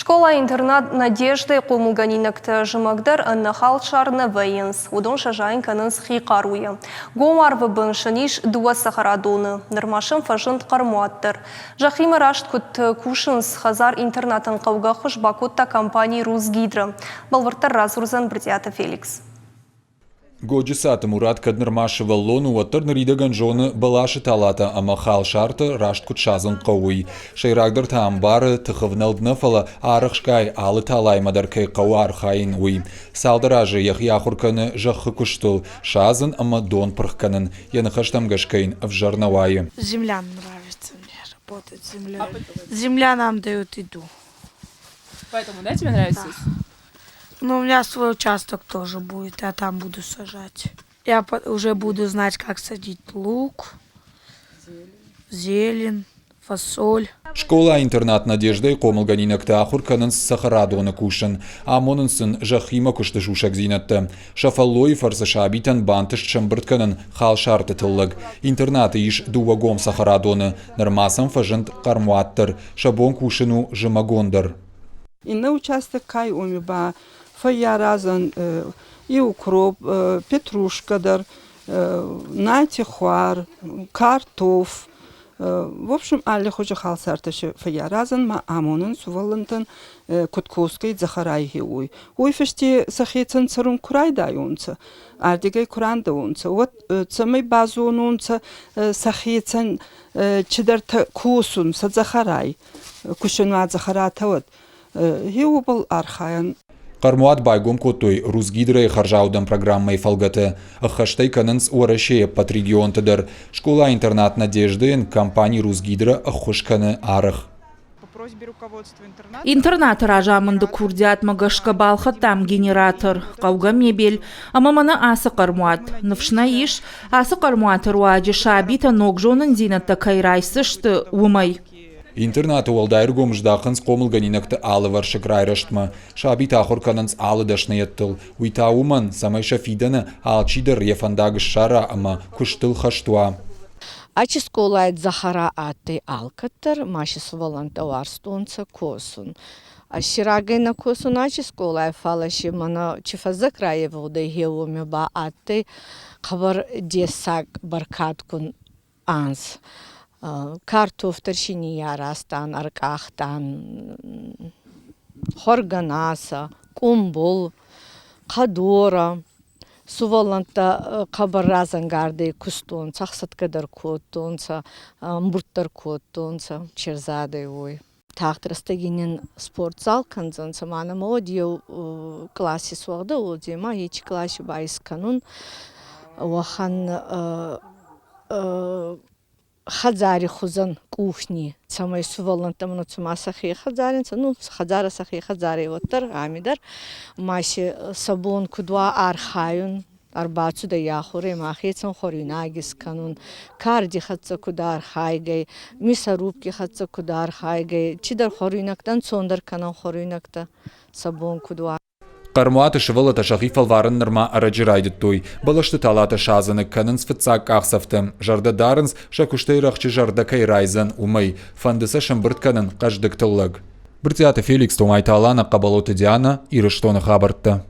Школа-интернат «Надежды» қомылганинакты жымагдар нахал шарны вайынс. Удон шажайын канынс хиқаруя. Гомар выбыншыниш дуа сахарадоны. Нырмашын фажынт қармуаттыр. Жахимы рашт күт кушынс хазар интернатын қауға хуш бакутта компании «Русгидро». Балвыртар разурзан Брдята Феликс. Годжисаты Мурат Каднырмашева лону ваттыр ныридаган жоны балашы талата, ама хал шарты рашт кутшазын қауый. Шайрагдыр таамбары тұхывналдныфала арықшкай алы талаймадар кай қауар хайын уй. Салдыражы яхурканы жақы күштыл, шазын ама дон пырхканын, яны хаштамгашкайын в жарнавайы. Земля нравится мне, работать земля. Земля нам дает еду. Поэтому, да, тебе нравится? Да. Но у меня свой участок тоже будет, я там буду сажать. Я уже буду знать, как садить лук, зелень, фасоль. Школа-интернат «Надежды» қомылганинакты ахурканын сахарадоны кушын, а монынсын жахима күшті жушак зинатты. Шафаллой фарсы шабитан бантыш чымбыртканын хал шарты тыллык. Интернаты иш дувагом сахарадоны, нырмасын фажынт қармуаттыр, шабон кушыну жымагондыр. Инна участок кай умеба, фая разан и укроп, петрушкадар, найтихуар, картоф. В общем, алли хоча халсарташи фая разан ма амонын сувалантан куткоской захарайги уй. Уй фешти сахицан царун курай дайунца, ардигай куран даунца. Вот цамай базунунца сахицан чидар кусун са захарай, кушунуа захаратават. Был архаян. Қармуат байгом котой «Русгидро» харжаудан программой фалгаты. Ахаштай канынс уарашея под регионтыдыр. Школа-интернат «Надежды» компании «Русгидро» ахушканы арых. Интернат ражамынды курдят магашка балха там генератор, қауға мебель, амамана асы қармуат. Нывшна иш, асы қармуатыр уаджи шабита ногжонын зинатта кайрайсышты умай. Интернаты уалдайыр гомждақынс қомылганинакты алы варшы крайраштма. Шаби тахурканынс алы дашны еттіл. Уйтауман самайша фиданы алчидыр ефандагы шара ама күштіл хаштуа. Ачи сколайт захара аты алкаттыр, машис волонтавар стонца косун. А ширагайна косун ачи сколай фалаши мана чифаза краевода геуми ба аты қабар десак баркаткун анс. Картоф торщини ярастан, аркахтан, хорганаса, кумбул, кадора, суваланта кабаразан гарды кустон, сахсаткадар коттонца, мурттар коттонца, черзады ой. Тахтрастагинен спортзал канзанца мана модио класси суагда одима, ечи класси байс канун, вахан хазари хузан кухни самай сувалантам но цума сахи хазаринца ну хазара сахи хазари оттар амидар маши сабон кудва архаюн арбацу да яхуре махицан хоринагис канун карди хатса кудар хайгай мисарубки хатса кудар хайгай чидар хоринактан сондар канан хоринакта сабон кудва Қармуаты шывылыта шахифал варын нырма араджирайды той. Балашты талата шазаны канынс фыцак ақсафты. Жарда дарынс шакуштай рақчы жарда кайрайзан умай. Фандыса шымбырт канын қаждык тыллык. Брдята Феликс томай талана қабалоты Диана ирыштоны хабартты.